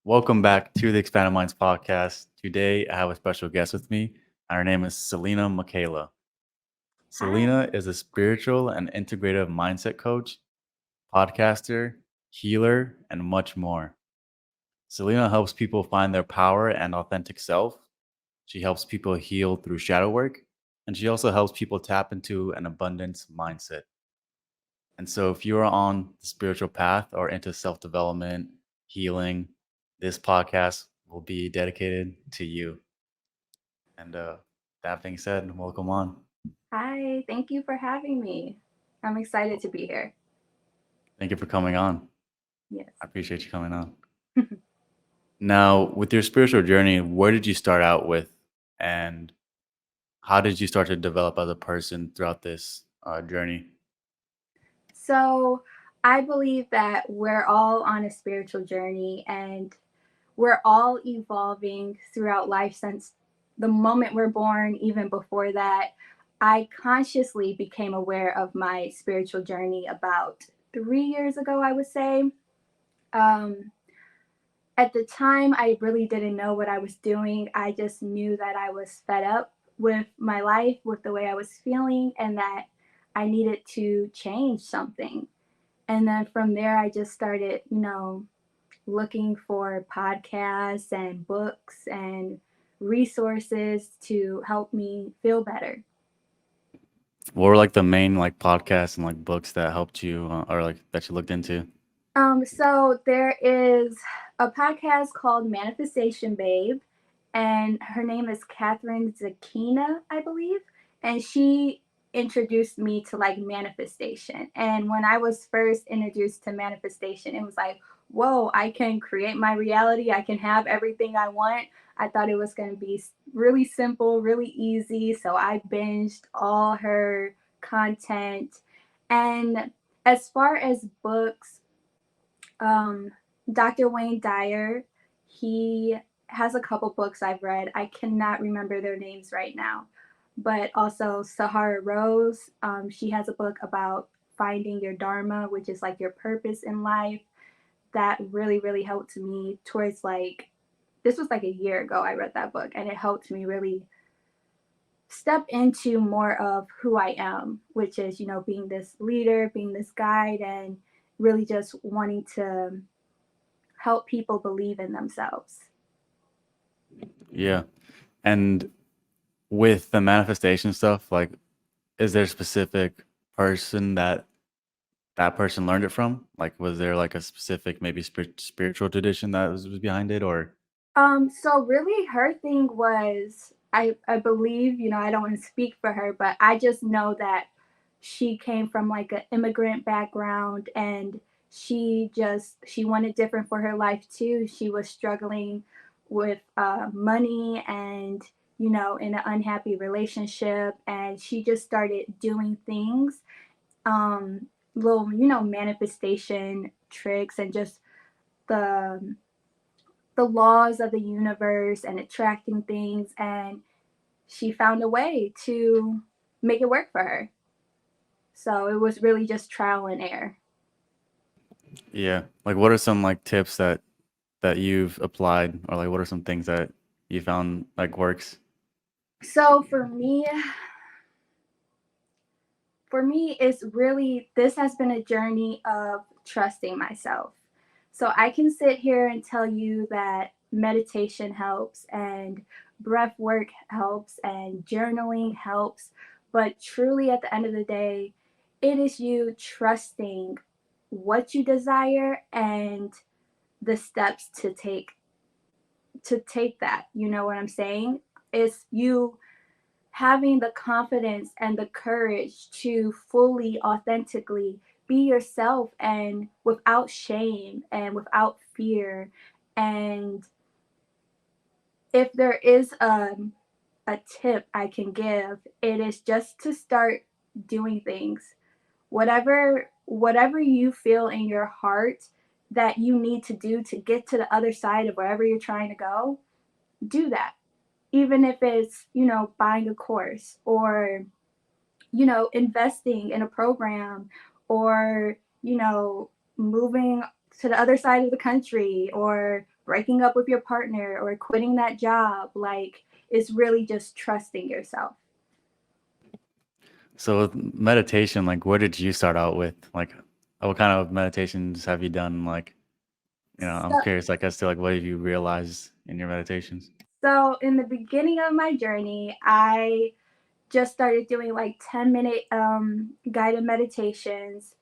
Welcome back to the Expanded Minds podcast. Today, I have a special guest with me, and her name is Salina Mikaela. Hi. Salina is a spiritual and integrative mindset coach, podcaster, healer, and much more. Salina helps people find their power and authentic self. She helps people heal through shadow work, and she also helps people tap into an abundance mindset. And so, if you are on the spiritual path or into self development, healing, this podcast will be dedicated to you. And that being said, welcome on. Hi. Thank you for having me. I'm excited to be here. Thank you for coming on. Yes. I appreciate you coming on. Now, with your spiritual journey, where did you start out with, and how did you start to develop as a person throughout this journey? So, I believe that we're all on a spiritual journey and we're all evolving throughout life since the moment we're born, even before that. I consciously became aware of my spiritual journey about 3 years ago, I would say. Um, at the time, I really didn't know what I was doing. I just knew that I was fed up with my life, with the way I was feeling, and that I needed to change something. And then from there, I just started, looking for podcasts and books and resources to help me feel better. What were like the main like podcasts and like books that helped you or like that you looked into? So there is a podcast called Manifestation Babe, and her name is Catherine Zakina, I believe, and she introduced me to like manifestation. And when I was first introduced to manifestation, it was like, whoa, I can create my reality. I can have everything I want. I thought it was going to be really simple, really easy. So I binged all her content. And as far as books, um, Dr. Wayne Dyer, he has a couple books I've read. I cannot remember their names right now. But also Sahara Rose, she has a book about finding your dharma, which is like your purpose in life. That really, really helped me towards like, this was like a year ago I read that book, and it helped me really step into more of who I am, which is, being this leader, being this guide, and really just wanting to help people believe in themselves. Yeah. And with the manifestation stuff, like, is there a specific person that person learned it from? Like, was there like a specific maybe spiritual tradition that was behind it, or? So really her thing was, I believe, I don't want to speak for her, but I just know that she came from like an immigrant background, and she wanted different for her life too. She was struggling with money, and in an unhappy relationship, and she just started doing things, little manifestation tricks, and just the the laws of the universe and attracting things, and she found a way to make it work for her. So it was really just trial and error. Yeah. Like, what are some like tips that you've applied, or like what are some things that you found like works? So for me, it's really, this has been a journey of trusting myself. So I can sit here and tell you that meditation helps, and breath work helps, and journaling helps, but truly at the end of the day, it is you trusting what you desire and the steps to take that. You know what I'm saying? It's you having the confidence and the courage to fully, authentically be yourself, and without shame and without fear. And if there is a tip I can give, it is just to start doing things. Whatever you feel in your heart that you need to do to get to the other side of wherever you're trying to go, do that. Even if it's, buying a course, or investing in a program, or, moving to the other side of the country, or breaking up with your partner or quitting that job. Like, it's really just trusting yourself. So with meditation, like where did you start out with? Like what kind of meditations have you done? Like, I'm So, curious, like as to like what have you realized in your meditations? so in the beginning of my journey, I just started doing like 10-minute guided meditations,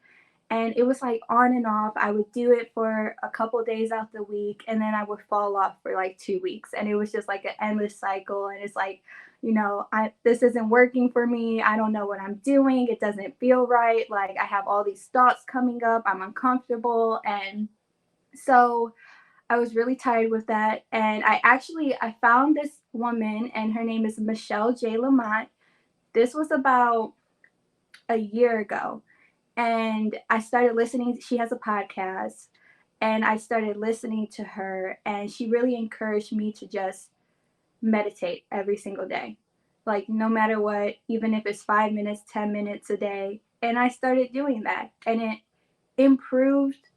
and it was like on and off. I would do it for a couple days out the week, and then I would fall off for like 2 weeks, and it was just like an endless cycle. And it's like, I this isn't working for me. I don't know what I'm doing. It doesn't feel right. Like, I have all these thoughts coming up. I'm uncomfortable, and so I was really tired with that. And I found this woman, and her name is Michelle J. Lamont. This was about a year ago, and I started listening. She has a podcast, and I started listening to her, and she really encouraged me to just meditate every single day. Like, no matter what, even if it's 5 minutes, 10 minutes a day. And I started doing that, and it improved.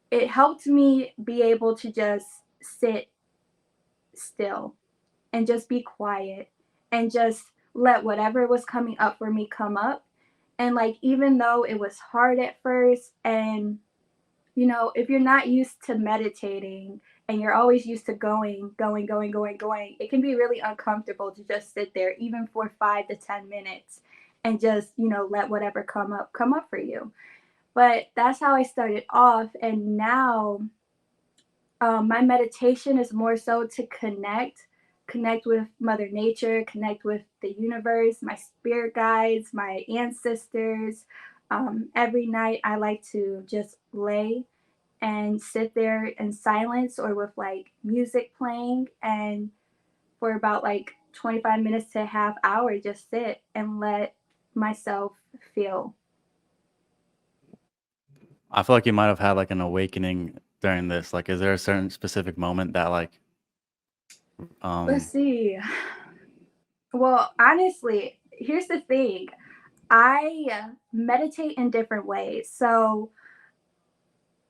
It helped me be able to just sit still and just be quiet and just let whatever was coming up for me come up. And like, even though it was hard at first, and if you're not used to meditating and you're always used to going, it can be really uncomfortable to just sit there even for 5 to 10 minutes and just, let whatever come up for you. But that's how I started off. And now, my meditation is more so to connect with Mother Nature, connect with the universe, my spirit guides, my ancestors. Every night I like to just lay and sit there in silence or with like music playing, and for about like 25 minutes to a half hour, just sit and let myself feel. I feel like you might have had like an awakening during this. Like, is there a certain specific moment that like Let's um see. Well, honestly, here's the thing. I meditate in different ways. So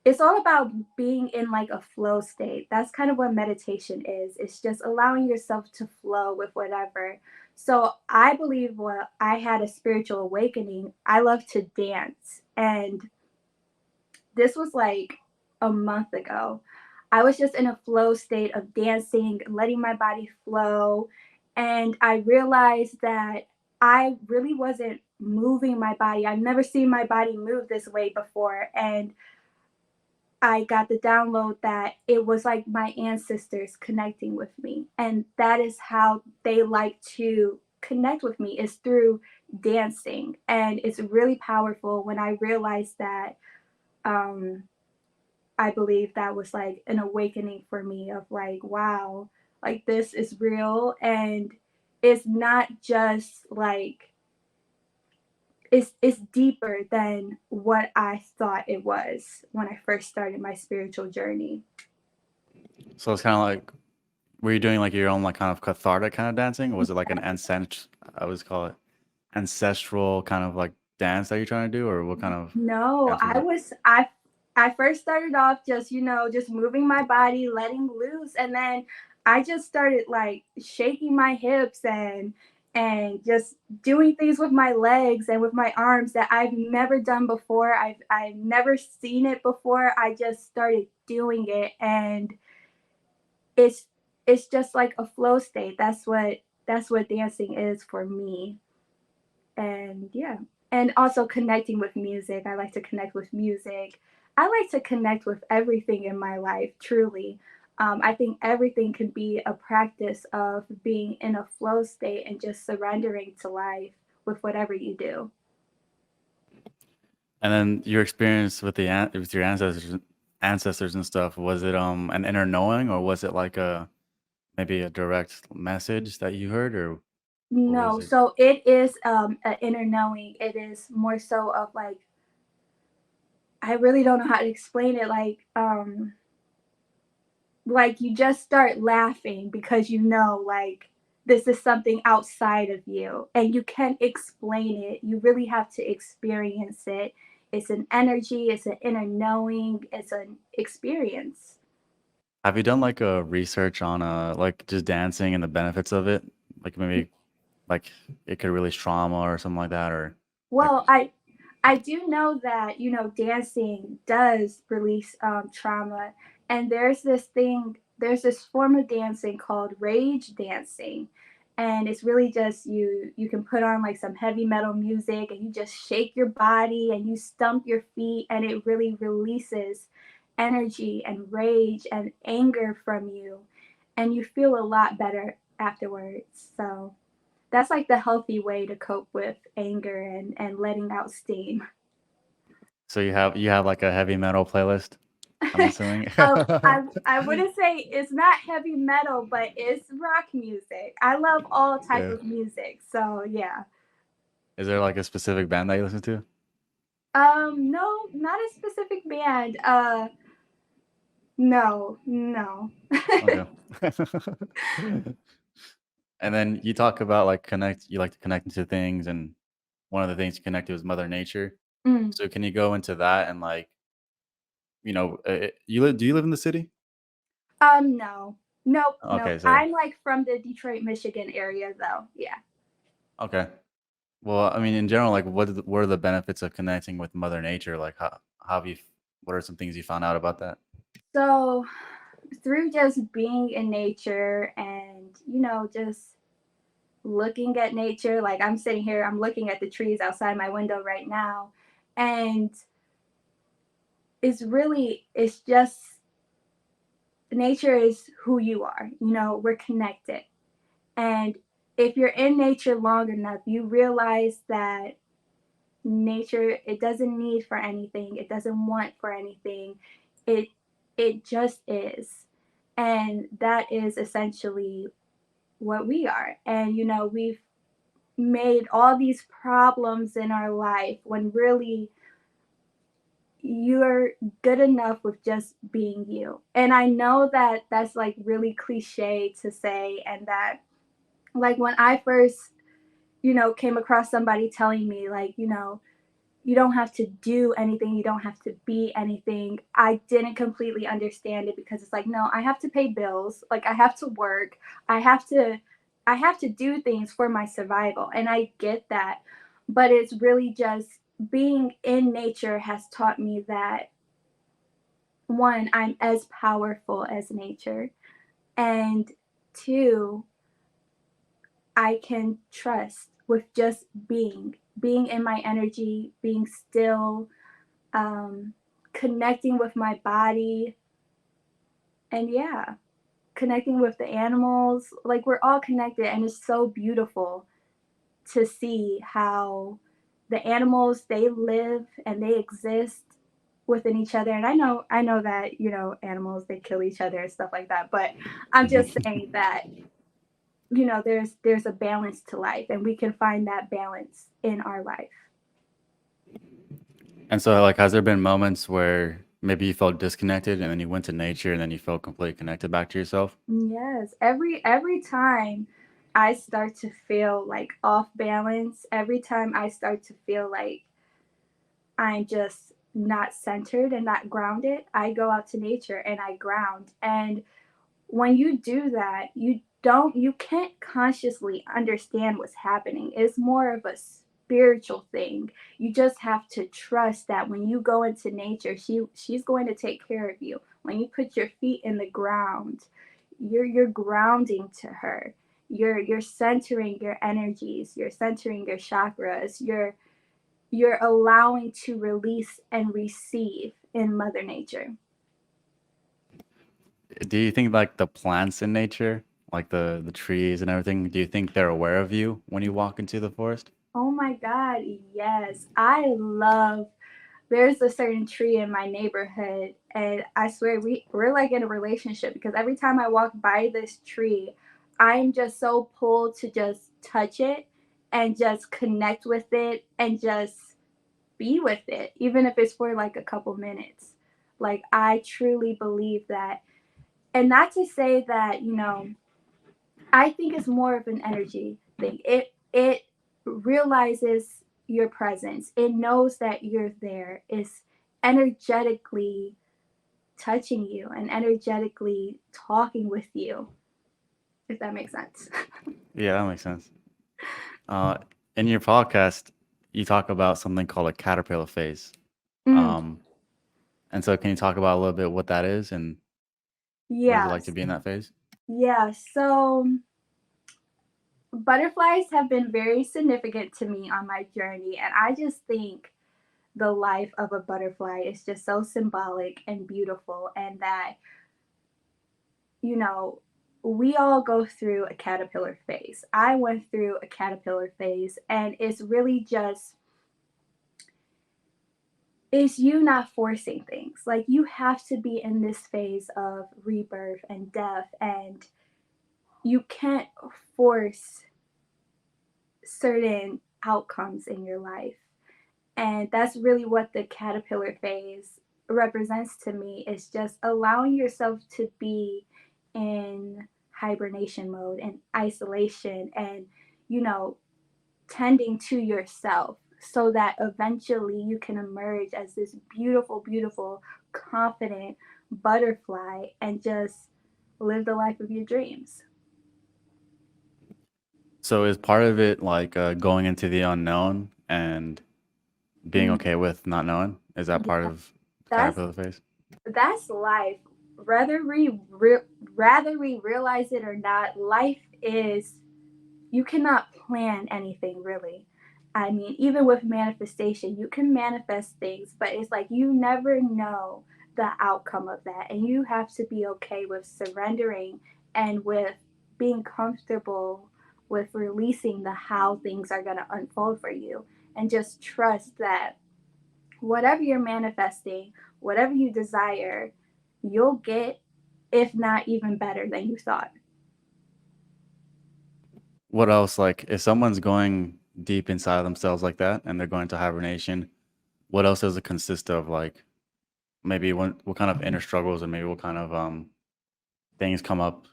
it's all about being in like a flow state. That's kind of what meditation is. It's just allowing yourself to flow with whatever. So I believe, well, I had a spiritual awakening. I love to dance. And this was like a month ago. I was just in a flow state of dancing, letting my body flow. And I realized that I really wasn't moving my body. I've never seen my body move this way before. And I got the download that it was like my ancestors connecting with me. And that is how they like to connect with me, is through dancing. And it's really powerful. When I realized that, um, I believe that was like an awakening for me of like, wow, like this is real. And it's not just like, it's deeper than what I thought it was when I first started my spiritual journey. so it's kind of like were you doing like your own like kind of cathartic kind of dancing? Or was it like an I always call it ancestral kind of like dance that you're trying to do, or what kind of No, dance was it? I first started off just, just moving my body, letting loose, and then I just started like shaking my hips and just doing things with my legs and with my arms that I've never done before. I've never seen it before. I just started doing it, and it's it's just like a flow state. That's what dancing is for me. And yeah, and also connecting with music. I like to connect with music. I like to connect with everything in my life, truly. I think everything can be a practice of being in a flow state and just surrendering to life with whatever you do. And then your experience with with your ancestors and stuff, was it an inner knowing, or was it like a maybe a direct message that you heard, or what was No, it? so it is an inner knowing. It is more so of like, I really don't know how to explain it. Like you just start laughing because like this is something outside of you and you can't explain it. You really have to experience it. It's an energy, it's an inner knowing, it's an experience. Have you done like a research on like just dancing and the benefits of it? Like maybe like it could release trauma or something like that, or like Well, I do know that dancing does release trauma, and there's this form of dancing called rage dancing, and it's really just you can put on like some heavy metal music and you just shake your body and you stump your feet, and it really releases energy and rage and anger from you, and you feel a lot better afterwards. So that's like the healthy way to cope with anger and letting out steam. so you have like a heavy metal playlist, I'm assuming. I wouldn't say it's not heavy metal, but it's rock music. I love all type Yeah. of music, so yeah. Is there like a specific band that you listen to? No, not a specific band. No, no. Okay. And then you talk about like you like to connect into things, and one of the things you connect to is Mother Nature. Mm. So can you go into that and like, do you live in the city? No, nope, nope. Okay, so I'm like from the Detroit, Michigan area, though. Yeah. okay. Well, I mean, in general, like, what are the benefits of connecting with Mother Nature? Like, how have you? What are some things you found out about that? So through just being in nature and just looking at nature. Like I'm sitting here, I'm looking at the trees outside my window right now. And it's just nature is who you are. We're connected. And if you're in nature long enough, you realize that nature, it doesn't need for anything, it doesn't want for anything. It it just is. And that is essentially what we are. And we've made all these problems in our life when really you're good enough with just being you. And I know that that's like really cliche to say, and that like when I first, came across somebody telling me, like, you don't have to do anything, you don't have to be anything. I didn't completely understand it because it's like, no, I have to pay bills, like I have to work, I have to I have to do things for my survival. And I get that. But it's really just being in nature has taught me that one, I'm as powerful as nature, and two, I can trust with just being in my energy, being still, um, connecting with my body, and yeah, connecting with the animals. Like we're all connected, and it's so beautiful to see how the animals, they live and they exist within each other. And I know that animals, they kill each other and stuff like that. But I'm just Mhm. saying that there's a balance to life, and we can find that balance in our life. And so, like, has there been moments where maybe you felt disconnected, and then you went to nature, and then you felt completely connected back to yourself? Yes, every time I start to feel like off balance, every time I start to feel like I'm just not centered and not grounded, I go out to nature and I ground. And when you do that, you can't consciously understand what's happening. It's more of a spiritual thing. You just have to trust that when you go into nature, she's going to take care of you. When you put your feet in the ground, you're grounding to her. You're centering your energies, you're centering your chakras, you're allowing to release and receive in Mother Nature. Do you think like the plants in nature, like the trees and everything, do you think they're aware of you when you walk into the forest? Oh my God, yes. There's a certain tree in my neighborhood, and I swear we're like in a relationship because every time I walk by this tree, I'm just so pulled to just touch it and just connect with it and just be with it, even if it's for like a couple minutes. Like I truly believe that. And not to say that, I think it's more of an energy thing. It realizes your presence. It knows that you're there. It's energetically touching you and energetically talking with you, if that makes sense. Yeah, that makes sense. Uh, in your podcast, you talk about something called a caterpillar phase. Mm, Um, and so, can you talk about a little bit what that is and what is it like to yes. be in that phase? Yeah. So butterflies have been very significant to me on my journey. And I just think the life of a butterfly is just so symbolic and beautiful. And that, you know, we all go through a caterpillar phase. I went through a caterpillar phase, and it's really just, it's you not forcing things. Like, you have to be in this phase of rebirth and death, and you can't force certain outcomes in your life. And that's really what the caterpillar phase represents to me, is just allowing yourself to be in hibernation mode and isolation, and, you know, tending to yourself so that eventually you can emerge as this beautiful, beautiful, confident butterfly and just live the life of your dreams. So, is part of it like going into the unknown and being Mm, okay with not knowing? Is that part yeah, of the that's caterpillar phase? that's life. Rather we realize it or not, life is, you cannot plan anything really. I mean, even with manifestation, you can manifest things, but it's like you never know the outcome of that. And you have to be okay with surrendering and with being comfortable with releasing the how things are going to unfold for you. And just trust that whatever you're manifesting, whatever you desire, you'll get, if not even better than you thought. What else, like, if someone's going deep inside of themselves like that and they're going to hibernation, what else does it consist of? Like, maybe what kind of inner struggles and maybe what kind of things come up?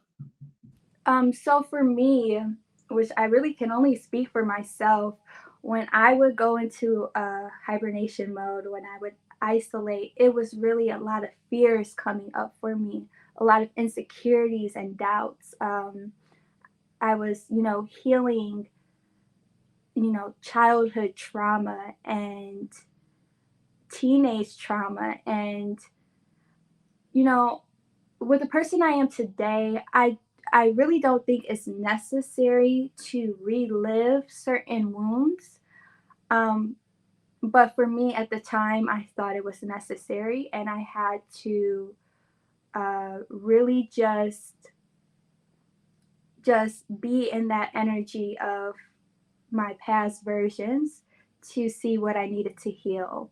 So for me, which I really can only speak for myself, when I would go into hibernation mode, when I would isolate, it was really a lot of fears coming up for me, a lot of insecurities and doubts. I was, healing, childhood trauma and teenage trauma. And, you know, with the person I am today, I really don't think it's necessary to relive certain wounds. Um, but for me at the time, I thought it was necessary, and I had to really just be in that energy of my past versions to see what I needed to heal.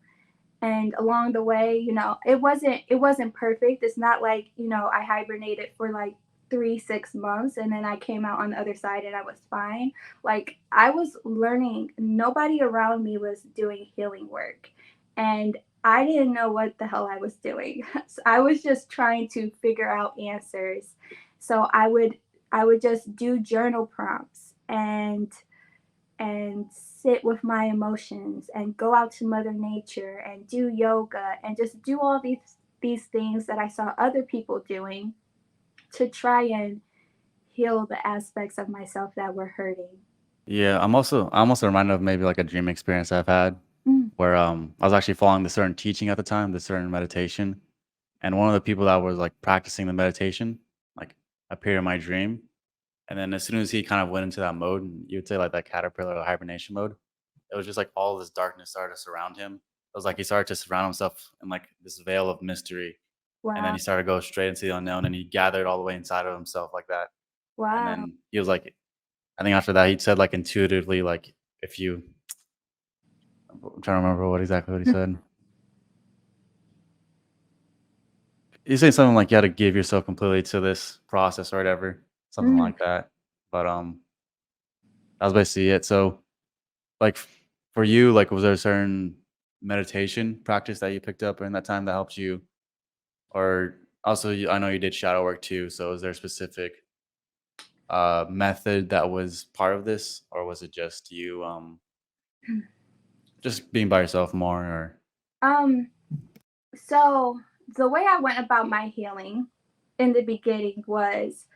And along the way, it wasn't perfect. It's not like, I hibernated for like 3 6 months and then I came out on the other side and I was fine. Like, I was learning, nobody around me was doing healing work, and I didn't know what the hell I was doing. So I was just trying to figure out answers. So I would just do journal prompts and sit with my emotions and go out to mother nature and do yoga and just do all these things that I saw other people doing to try and heal the aspects of myself that were hurting. Yeah, I'm also reminded of maybe like a dream experience I've had Mm, where I was actually following the certain teaching at the time, the certain meditation, and one of the people that was like practicing the meditation like appeared in my dream. And then as soon as he kind of went into that mode, you would say like that caterpillar or hibernation mode, it was just like all this darkness started to surround him. It was like he started to surround himself in like this veil of mystery. And then wow, he started to go straight into the unknown and he gathered all the way inside of himself like that. And wow. then he was like, I think after that, he said like intuitively, like if you, I'm trying to remember what he said. He said something like you had to give yourself completely to this process or whatever, something Mm. like that. But that was basically it. So like for you, like was there a certain meditation practice that you picked up in that time that helped you? Or also, I know you did shadow work too. So is there a specific method that was part of this, or was it just you just being by yourself more? Or Um, so the way I went about my healing in the beginning was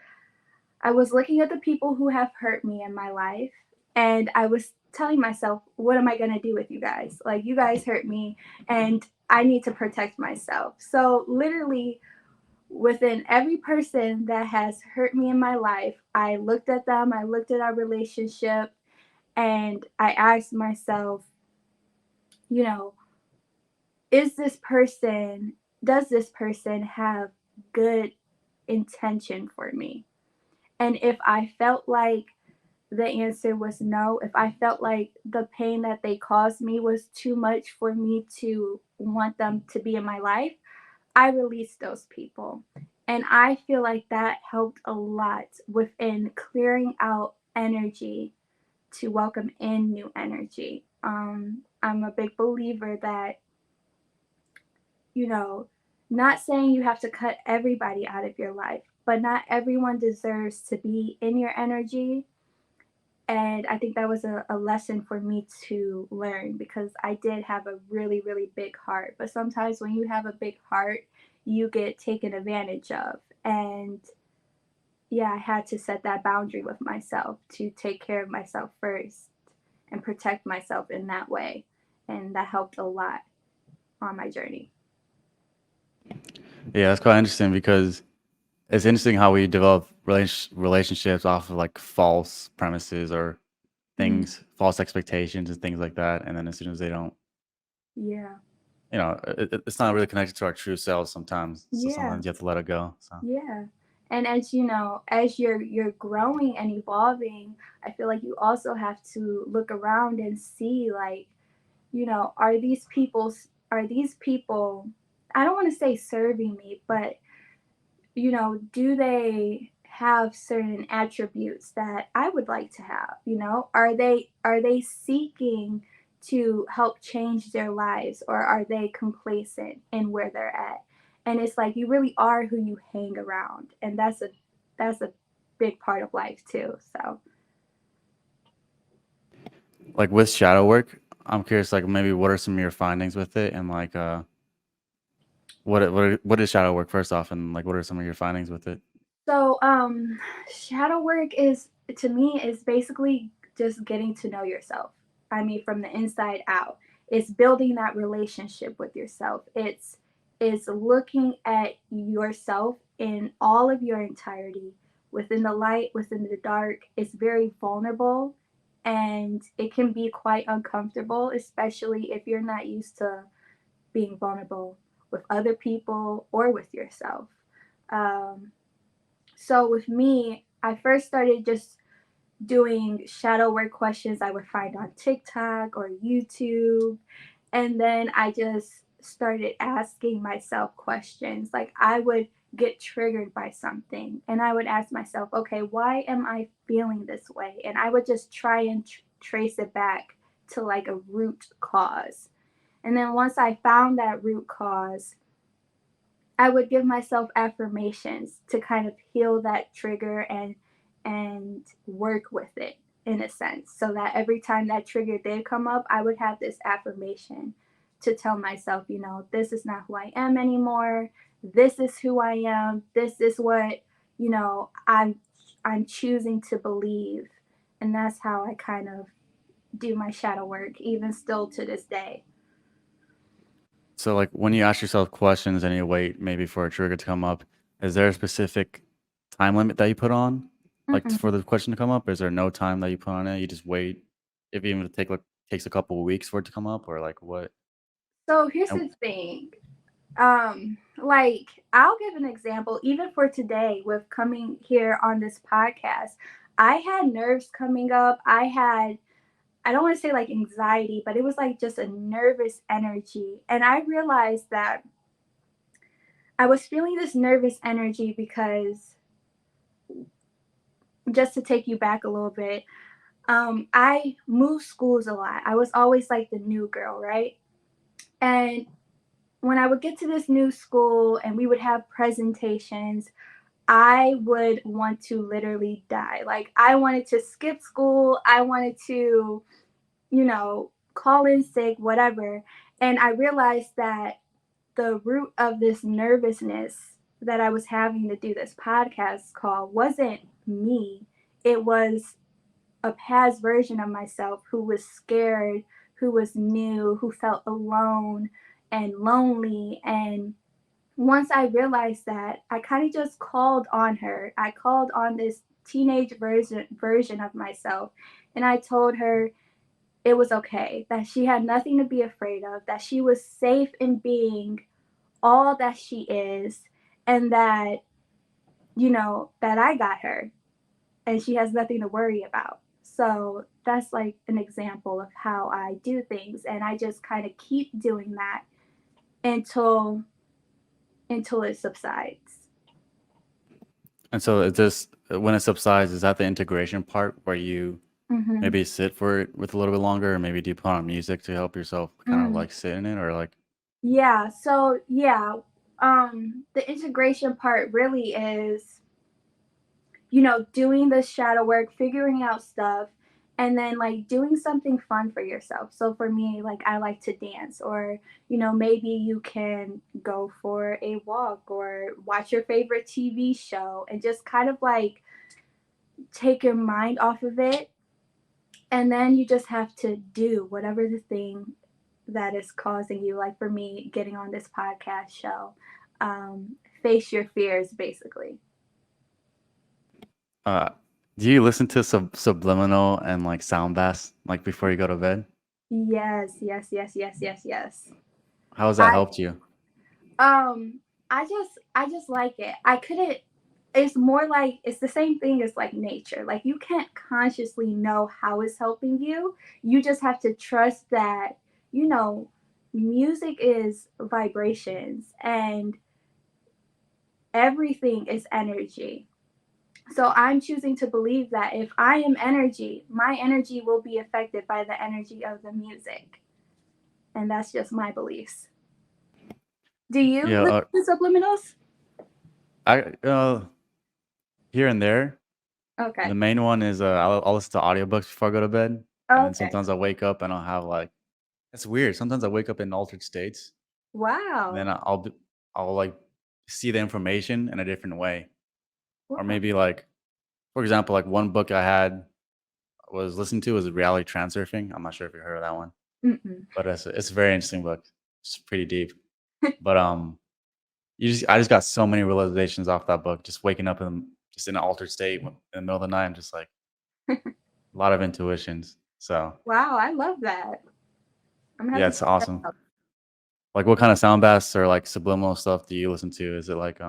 I was looking at the people who have hurt me in my life, and I was telling myself, what am I going to do with you guys? Like, you guys hurt me, and I need to protect myself. So, literally, within every person that has hurt me in my life, I looked at them, I looked at our relationship, and I asked myself, you know, is this person, does this person have good intention for me? And if I felt like the answer was no, if I felt like the pain that they caused me was too much for me to want them to be in my life, I released those people. And I feel like that helped a lot within clearing out energy to welcome in new energy. I'm a big believer that, you know, not saying you have to cut everybody out of your life, but not everyone deserves to be in your energy. And I think that was a lesson for me to learn because I did have a really, really big heart. But sometimes when you have a big heart, you get taken advantage of. And yeah, I had to set that boundary with myself to take care of myself first and protect myself in that way. And that helped a lot on my journey. Yeah, that's quite interesting because it's interesting how we develop relationships off of like false premises or Mm, things, false expectations and things like that. And then as soon as they don't, yeah. it's not really connected to our true selves sometimes. So Yeah. sometimes you have to let it go. So Yeah. And as you know, as you're growing and evolving, I feel like you also have to look around and see like, are these people I don't want to say serving me, but do they have certain attributes that I would like to have? Are they seeking to help change their lives, or are they complacent in where they're at? And it's like you really are who you hang around, and that's a big part of life too. So like with shadow work, I'm curious, like maybe what are some of your findings with it, and like what is shadow work first off, and like what are some of your findings with it? So, shadow work is to me is basically just getting to know yourself. I mean, from the inside out. It's building that relationship with yourself. It's looking at yourself in all of your entirety, within the light, within the dark. It's very vulnerable, and it can be quite uncomfortable, especially if you're not used to being vulnerable with other people or with yourself. Um, so with me, I first started just doing shadow work questions I would find on TikTok or YouTube. And then I just started asking myself questions. Like I would get triggered by something and I would ask myself, okay, why am I feeling this way? And I would just try and trace it back to like a root cause. And then once I found that root cause, I would give myself affirmations to kind of heal that trigger and work with it in a sense, so that every time that trigger did come up, I would have this affirmation to tell myself, this is not who I am anymore. This is who I am. This is what, I'm choosing to believe. And that's how I kind of do my shadow work even still to this day. So like when you ask yourself questions and you wait maybe for a trigger to come up, is there a specific time limit that you put on, like for Mm-mm. the question to come up? Is there no time that you put on it? You just wait, if even if it takes a couple of weeks for it to come up, or like what? So here's And the thing. Like I'll give an example even for today with coming here on this podcast. I had nerves coming up. I don't want to say like anxiety, but it was like just a nervous energy. And I realized that I was feeling this nervous energy because, just to take you back a little bit, I moved schools a lot. I was always like the new girl, right? And when I would get to this new school and we would have presentations, I would want to literally die. Like, I wanted to skip school. I wanted to, call in sick, whatever. And I realized that the root of this nervousness that I was having to do this podcast call wasn't me. It was a past version of myself who was scared, who was new, who felt alone and lonely. And once I realized that, I kind of just called on her. I called on this teenage version of myself, and I told her it was okay, that she had nothing to be afraid of, that she was safe in being all that she is, and that, that I got her and she has nothing to worry about. So that's like an example of how I do things. And I just kind of keep doing that until it subsides. And so it just when it subsides, is that the integration part where you Mm-hmm. maybe sit for it with a little bit longer, or maybe do you put on music to help yourself kind of Mm. like sit in it, or like Yeah. So yeah, the integration part really is, doing the shadow work, figuring out stuff, and then like doing something fun for yourself. So for me, like I like to dance, or maybe you can go for a walk or watch your favorite TV show and just kind of like take your mind off of it. And then you just have to do whatever the thing that is causing you, like for me, getting on this podcast show. Face your fears, basically. uh do you listen to subliminal and like sound baths like before you go to bed? Yes, yes, yes, yes, yes, yes. How has that I helped you? um I just like it. I couldn't It's more like it's the same thing as like nature. Like you can't consciously know how it's helping you. You just have to trust that, you know, music is vibrations and everything is energy. So I'm choosing to believe that if I am energy, my energy will be affected by the energy of the music. And that's just my beliefs. Do you Yeah, listen to subliminals? I here and there. The Okay. main one is I'll listen to audiobooks before I go to bed, and then Okay. sometimes I wake up and I'll have like it's weird. Sometimes I wake up in altered states, and then Wow. I'll like see the information in a different way, or Wow. maybe like for example, like one book I had was listened to was reality transurfing. I'm not sure if you heard of that one, Mm-mm. but it's a very interesting book. It's pretty deep, but I just got so many realizations off that book. Just waking up in just in an altered state in the middle of the night. I'm just like a lot of intuitions. So Wow, I love that. I'm gonna have yeah, to it's check that awesome. out. Like, what kind of sound baths or like subliminal stuff do you listen to? Is it like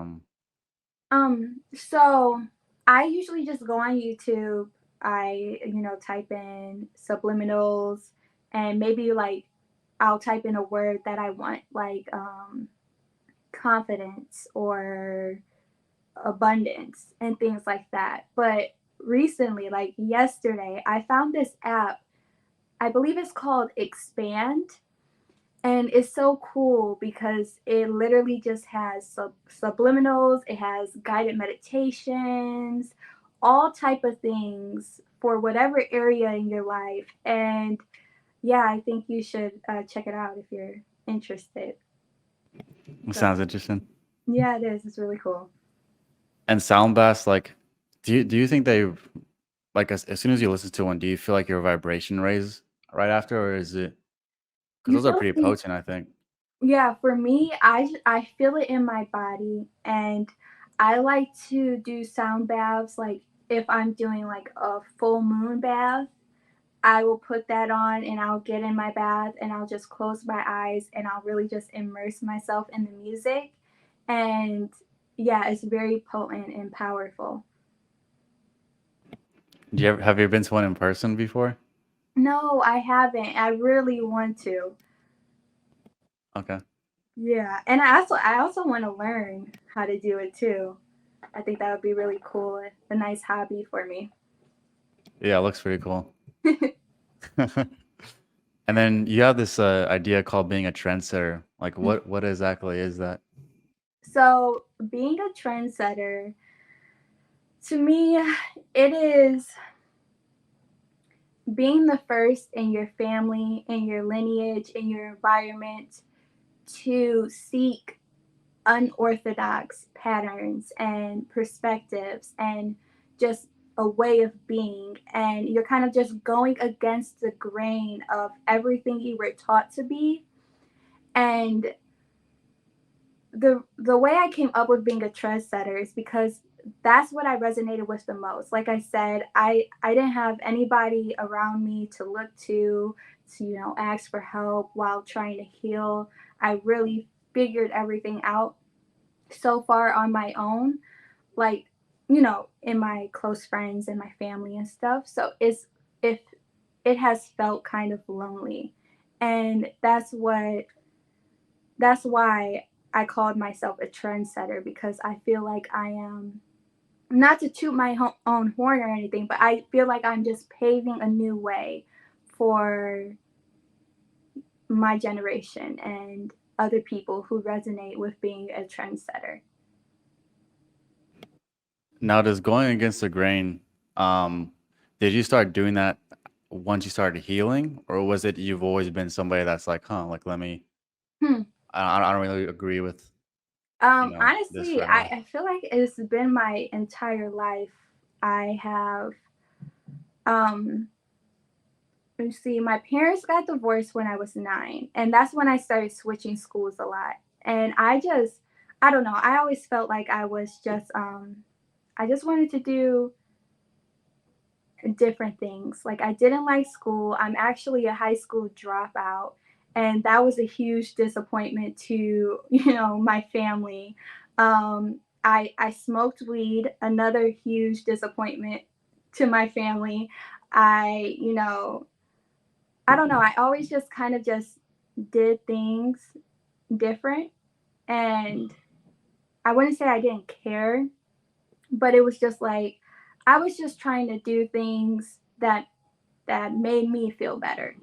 So I usually just go on YouTube. I, type in subliminals and maybe like I'll type in a word that I want, like confidence or abundance and things like that. But recently, like yesterday, I found this app. I believe it's called Expand, and it's so cool because it literally just has subliminals, it has guided meditations, all type of things for whatever area in your life. And yeah, I think you should check it out if you're interested. it So sounds interesting? yeah, it is. It's really cool. And sound baths, like, do you think they like as soon as you listen to one, do you feel like your vibration raise right after, or is it because You those are feel pretty things. potent? I think. Yeah, for me, I feel it in my body, and I like to do sound baths. Like if I'm doing like a full moon bath, I will put that on and I'll get in my bath and I'll just close my eyes and I'll really just immerse myself in the music. And yeah, it's very potent and powerful. Have you been to one in person before? No, I haven't. I really want to. Okay. Yeah, and I also want to learn how to do it too. I think that would be really cool, a nice hobby for me. Yeah, it looks pretty cool. And then you have this idea called being a trendsetter. Like, what exactly is that? So, being a trendsetter, to me, it is being the first in your family, in your lineage, in your environment to seek unorthodox patterns and perspectives and just a way of being, and you're kind of just going against the grain of everything you were taught to be. And the way I came up with being a trendsetter is because that's what I resonated with the most. Like I said, I didn't have anybody around me to look to ask for help while trying to heal. I really figured everything out so far on my own, like, in my close friends and my family and stuff. So if it has felt kind of lonely. And that's why I called myself a trendsetter, because I feel like I am, not to toot my own horn or anything, but I feel like I'm just paving a new way for my generation and other people who resonate with being a trendsetter. Now, does going against the grain, um, did you start doing that once you started healing, or was it you've always been somebody that's like, huh, like let me, Hmm. I don't really agree with, this Honestly, right here. I feel like it's been my entire life. I have, um, you see, my parents got divorced when I was 9, and that's when I started switching schools a lot. And I don't know, I always felt like I just wanted to do different things. Like, I didn't like school. I'm actually a high school dropout, and that was a huge disappointment to my family. I smoked weed, another huge disappointment to my family. I don't know. I always just kind of just did things different, and I wouldn't say I didn't care, but it was just like I was just trying to do things that made me feel better,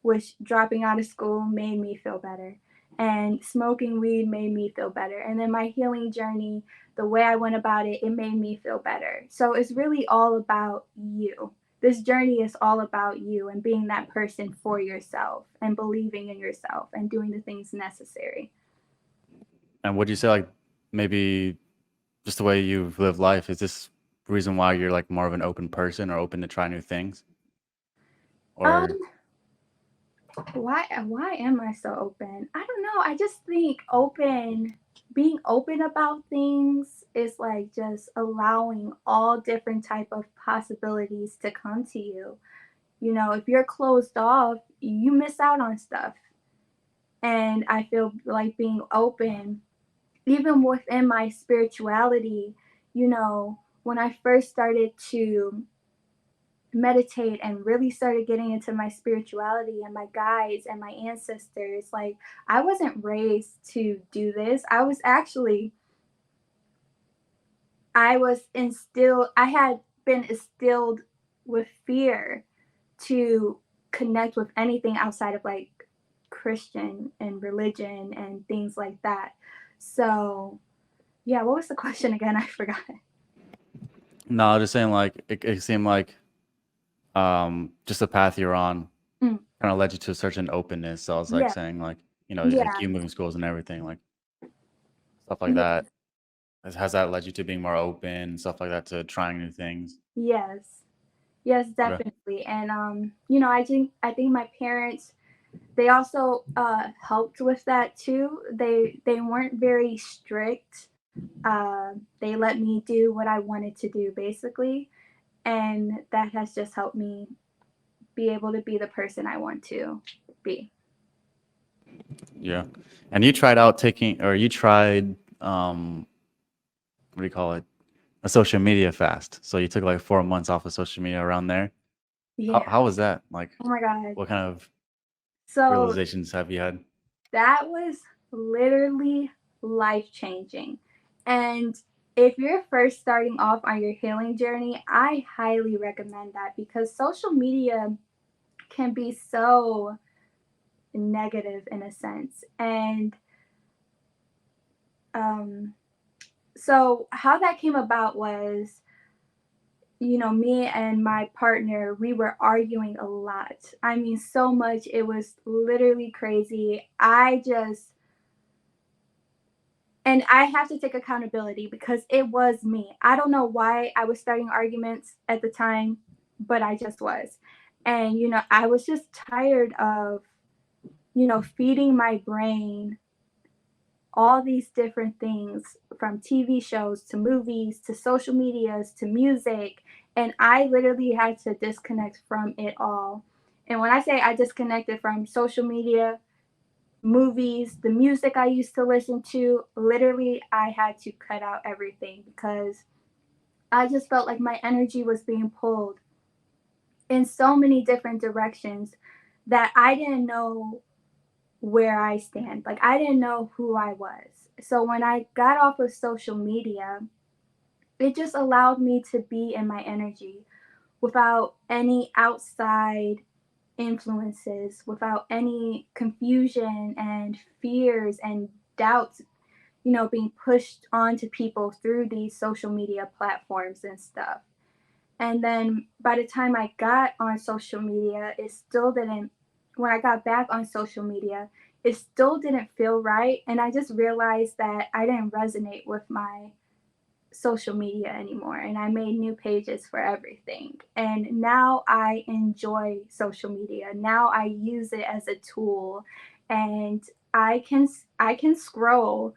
which dropping out of school made me feel better. And smoking weed made me feel better. And then my healing journey, the way I went about it, it made me feel better. So it's really all about you. This journey is all about you and being that person for yourself and believing in yourself and doing the things necessary. And would you say like maybe just the way you've lived life, is this reason why you're like more of an open person or open to try new things? Um, Or why am I so open? I don't know. I just think being open about things is like just allowing all different type of possibilities to come to you. If you're closed off, you miss out on stuff. And I feel like being open, even within my spirituality, when I first started to meditate and really started getting into my spirituality and my guides and my ancestors, like, I wasn't raised to do this. I had been instilled with fear to connect with anything outside of like Christian and religion and things like that. So yeah, what was the question again? I forgot. no, just saying like it seemed like just the path you're on Mm, kind of led you to a certain openness. So I was like yeah, saying like, like yeah, you moving schools and everything, like stuff like yeah, that. Has that led you to being more open and stuff like that, to trying new things? yes. Yes, Okay. definitely. And I think my parents, they also helped with that too. They weren't very strict. They let me do what I wanted to do basically, and that has just helped me be able to be the person I want to be. Yeah. And you tried out taking, or you tried, what do you call it? A social media fast. So you took like 4 months off of social media around there. How Yeah. how was that? Like, Oh my god. what kind of So realizations have you had? that was literally life changing. And if you're first starting off on your healing journey, I highly recommend that, because social media can be so negative in a sense. And um, so, how that came about was, me and my partner, we were arguing a lot. I mean, so much. It was literally crazy. I just And I have to take accountability because it was me. I don't know why I was starting arguments at the time, but I just was. And, I was just tired of, feeding my brain all these different things from TV shows to movies to social medias to music. And I literally had to disconnect from it all. And when I say I disconnected from social media, movies, the music I used to listen to, literally, I had to cut out everything because I just felt like my energy was being pulled in so many different directions that I didn't know where I stand. Like, I didn't know who I was. So when I got off of social media, it just allowed me to be in my energy without any outside influences, without any confusion and fears and doubts, being pushed onto people through these social media platforms and stuff. And then by the time I got on social media, it still didn't, when I got back on social media, it still didn't feel right. And I just realized that I didn't resonate with my social media anymore. And I made new pages for everything. And now I enjoy social media. Now I use it as a tool, and I can scroll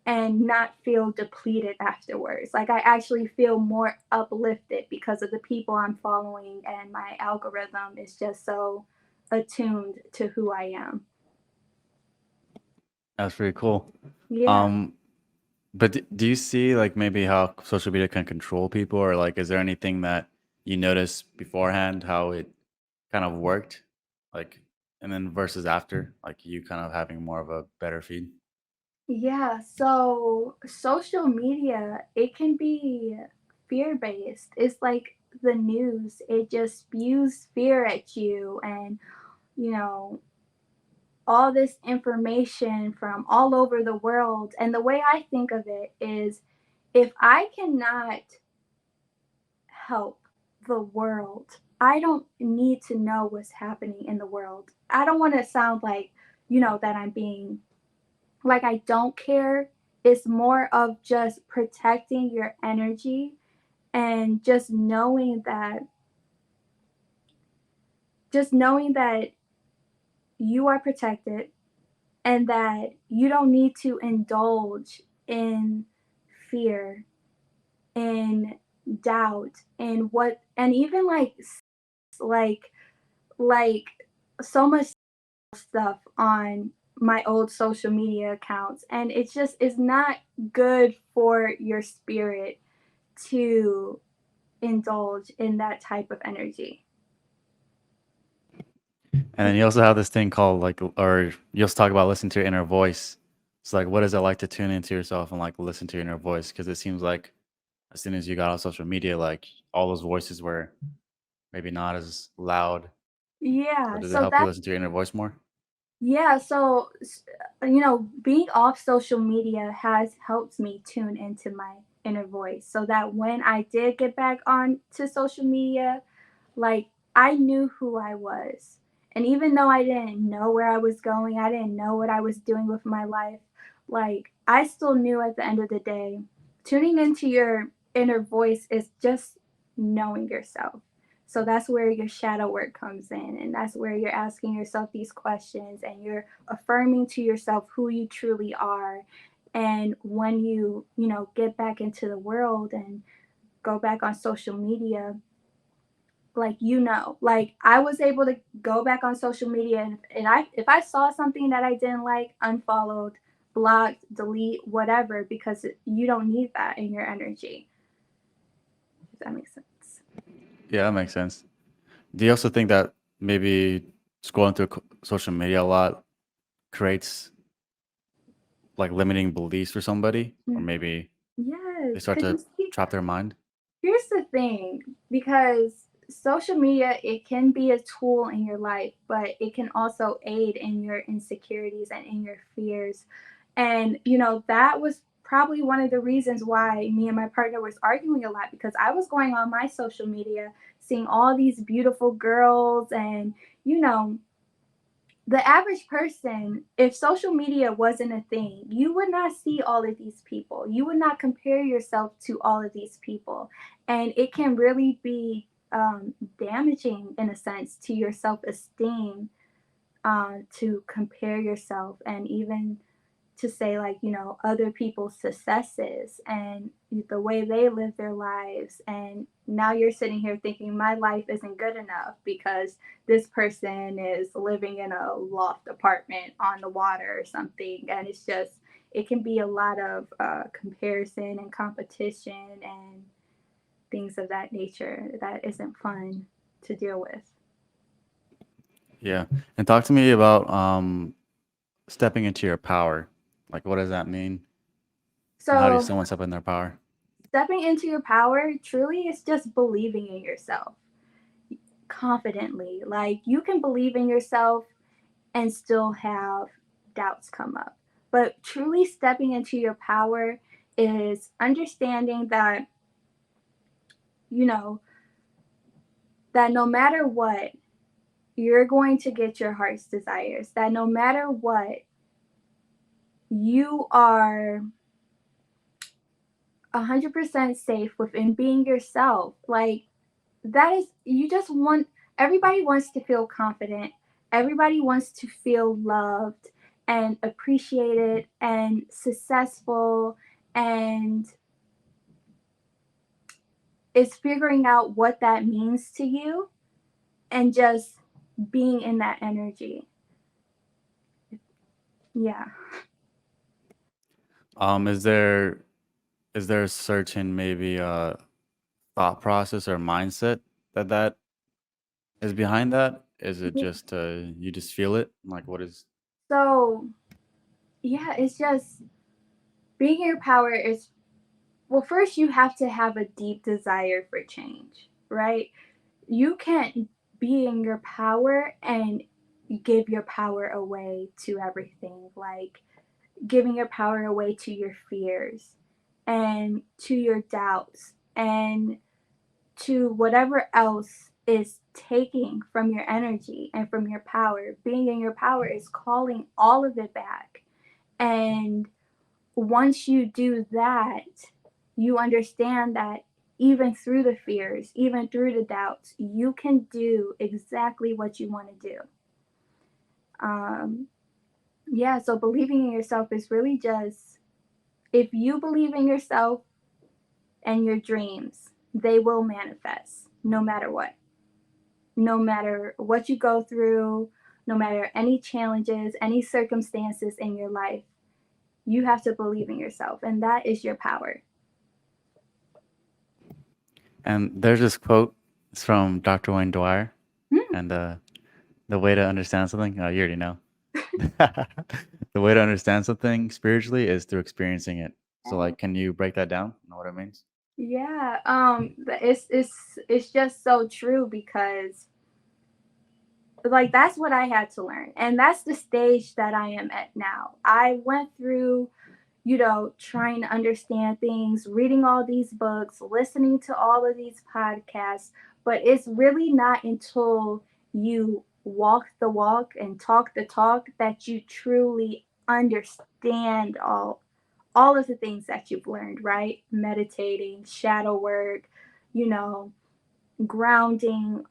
and not feel depleted afterwards. Like, I actually feel more uplifted because of the people I'm following, and my algorithm is just so attuned to who I am. That's pretty cool. Yeah. Um, but do you see like maybe how social media can control people, or like is there anything that you noticed beforehand how it kind of worked, like, and then versus after, like you kind of having more of a better feed? Yeah, so social media, it can be fear based. It's like the news, it just spews fear at you, and, you know, all this information from all over the world. And the way I think of it is, if I cannot help the world, I don't need to know what's happening in the world. I don't want to sound like, that I'm being like I don't care. It's more of just protecting your energy and just knowing that you are protected, and that you don't need to indulge in fear and doubt and even like like so much stuff on my old social media accounts, and it's not good for your spirit to indulge in that type of energy. And then you also have this thing called like, or you also talk about listening to your inner voice. It's like, what is it like to tune into yourself and like listen to your inner voice? Because it seems like as soon as you got on social media, like all those voices were maybe not as loud. So Yeah, does it so help you that listen to your inner voice more? yeah, so being off social media has helped me tune into my inner voice, so that when I did get back on to social media, like, I knew who I was. And even though I didn't know where I was going, I didn't know what I was doing with my life, like, I still knew at the end of the day, tuning into your inner voice is just knowing yourself. So that's where your shadow work comes in. And that's where you're asking yourself these questions, and you're affirming to yourself who you truly are. And when get back into the world and go back on social media, like, like, I was able to go back on social media, and I if I saw something that I didn't like, unfollowed, blocked, delete, whatever, because you don't need that in your energy, if that makes sense. Yeah, that makes sense. Do you also think that maybe scrolling through social media a lot creates like limiting beliefs for somebody, or Mm, maybe they yes, start because you to see, trap their mind? here's the thing, because social media, it can be a tool in your life, but it can also aid in your insecurities and in your fears. And that was probably one of the reasons why me and my partner was arguing a lot, because I was going on my social media, seeing all these beautiful girls, and you know the average person, if social media wasn't a thing, you would not see all of these people. You would not compare yourself to all of these people. And it can really be damaging, in a sense, to your self esteem, to compare yourself, and even to say, like, other people's successes and the way they live their lives. And now you're sitting here thinking my life isn't good enough because this person is living in a loft apartment on the water or something. And it's just, it can be a lot of comparison and competition and things of that nature that isn't fun to deal with. Yeah. And talk to me about stepping into your power. Like, what does that mean? And how do So someone step in their power? stepping into your power truly is just believing in yourself confidently. Like, you can believe in yourself and still have doubts come up. But truly stepping into your power is understanding that, you know, that no matter what, you're going to get your heart's desires. That no matter what, you are 100% safe within being yourself. Like, that is, you just want, everybody wants to feel confident, everybody wants to feel loved and appreciated and successful, and it's figuring out what that means to you and just being in that energy. Yeah. Is there a certain maybe thought process or mindset that is behind that? Is it just you just feel it? Like, what is? So yeah, it's just being in your power is, well, first you have to have a deep desire for change, right? You can't be in your power and give your power away to everything, like giving your power away to your fears and to your doubts and to whatever else is taking from your energy and from your power. Being in your power is calling all of it back. And once you do that, you understand that even through the fears, even through the doubts, you can do exactly what you want to do. Um, yeah, so believing in yourself is really just, if you believe in yourself and your dreams, they will manifest no matter what. No matter what you go through, no matter any challenges, any circumstances in your life, you have to believe in yourself, and that is your power. And there's this quote. It's from Dr. Wayne Dwyer, Hmm. and the way to understand something, you already know. The way to understand something spiritually is through experiencing it. So, like, can you break that down? Know what it means? Yeah, it's just so true because, like, that's what I had to learn, and that's the stage that I am at now. I went through, trying to understand things, reading all these books, listening to all of these podcasts, but it's really not until you walk the walk and talk the talk that you truly understand all of the things that you've learned, right? Meditating, shadow work, you know, grounding.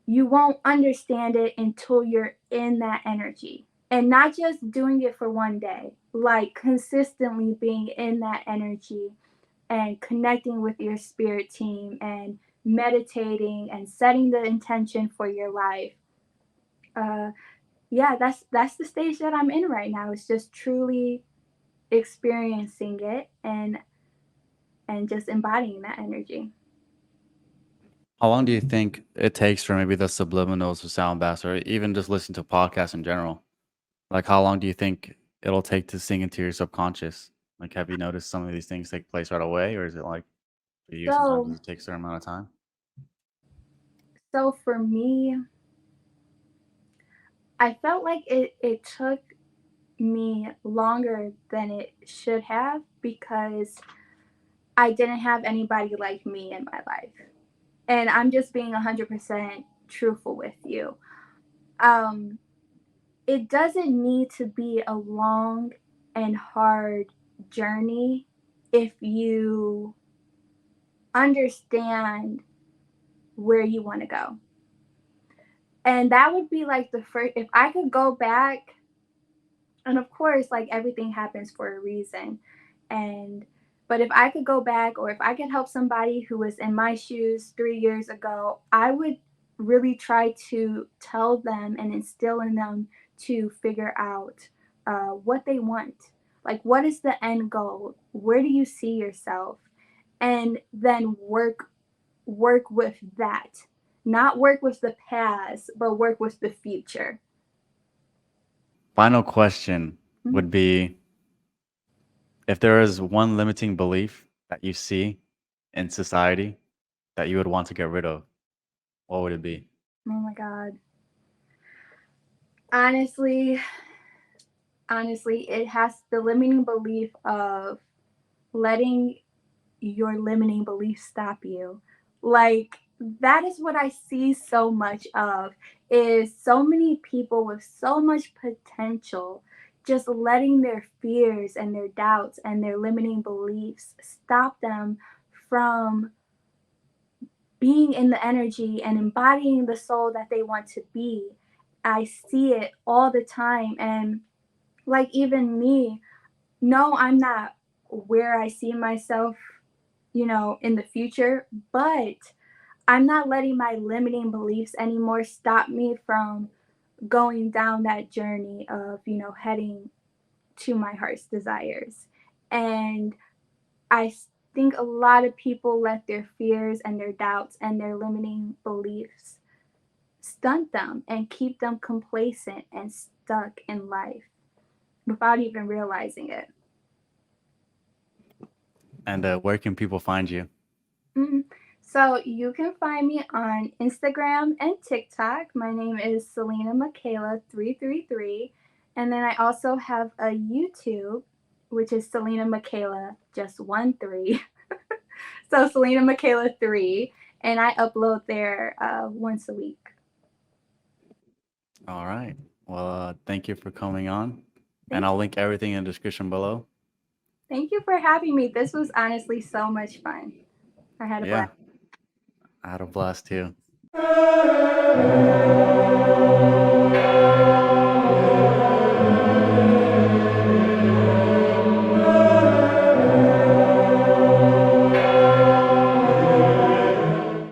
You won't understand it until you're in that energy. And not just doing it for one day, like consistently being in that energy and connecting with your spirit team and meditating and setting the intention for your life. Uh, yeah, that's the stage that I'm in right now. It's just truly experiencing it and just embodying that energy. How long do you think it takes for maybe the subliminals to sound best, or even just listen to podcasts in general? Like, how long do you think it'll take to sink into your subconscious? Like, have you noticed some of these things take place right away, or is it like for you sometimes So does it take a certain amount of time? so for me, I felt like it took me longer than it should have because I didn't have anybody like me in my life. And I'm just being 100% truthful with you. Um, it doesn't need to be a long and hard journey if you understand where you want to go. And that would be like the first, if I could go back, and of course, like everything happens for a reason. And, but if I could go back, or if I could help somebody who was in my shoes 3 years ago, I would really try to tell them and instill in them to figure out what they want. Like, what is the end goal? Where do you see yourself? And then work with that. Not work with the past, but work with the future. Final question Mhm. would be, if there is one limiting belief that you see in society that you would want to get rid of, what would it be? Oh my God. Honestly, honestly, it has the limiting belief of letting your limiting belief stop you. Like, that is what I see so much of, is so many people with so much potential just letting their fears and their doubts and their limiting beliefs stop them from being in the energy and embodying the soul that they want to be. I see it all the time. And like, even me, no, I'm not where I see myself, in the future, but I'm not letting my limiting beliefs anymore stop me from going down that journey of, heading to my heart's desires. And I think a lot of people let their fears and their doubts and their limiting beliefs stunt them and keep them complacent and stuck in life without even realizing it. And where can people find you? Mhm. So you can find me on Instagram and TikTok. My name is Salina Mikaela 333. And then I also have a YouTube, which is Salina Mikaela, just 1 3. So Salina Mikaela 3. And I upload there once a week. All right. Well, thank you for coming on. And Thank I'll you. link everything in the description below. Thank you for having me. This was honestly so much fun. I had a blast. Yeah, I had a blast too.